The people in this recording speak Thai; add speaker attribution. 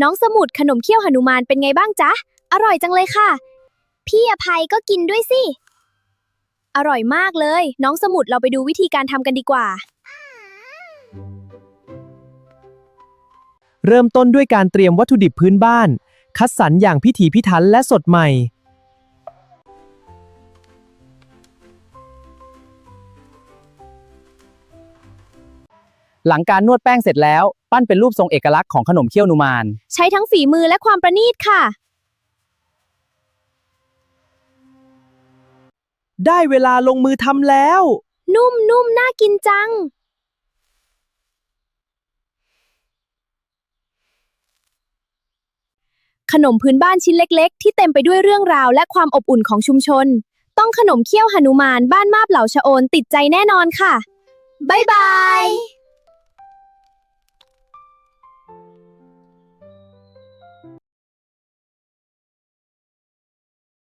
Speaker 1: น้องสมุดขนมเขี้ยวหนุมานเป็นไงบ้างจ๊ะอร่อยจังเลยค่ะพี่อภัยก็กินด้วยสิอร่อยมากเลยน้องสมุดเราไปดูวิธีการทำกันดีกว่า
Speaker 2: เริ่มต้นด้วยการเตรียมวัตถุดิบพื้นบ้านคัดสรรอย่างพิถีพิถันและสดใหม่หลังการนวดแป้งเสร็จแล้วปั้นเป็นรูปทรงเอกลักษณ์ของขนมเขี้ยวนุมาน
Speaker 1: ใช้ทั้งฝีมือและความประณีตค่ะ
Speaker 2: ได้เวลาลงมือทำแล้ว
Speaker 1: นุ่มน่ากินจังขนมพื้นบ้านชิ้นเล็กๆที่เต็มไปด้วยเรื่องราวและความอบอุ่นของชุมชนต้องขนมเขี้ยวหนุมานบ้านมาบเหล่าชะโอนติดใจแน่นอนค่ะบ๊ายบาย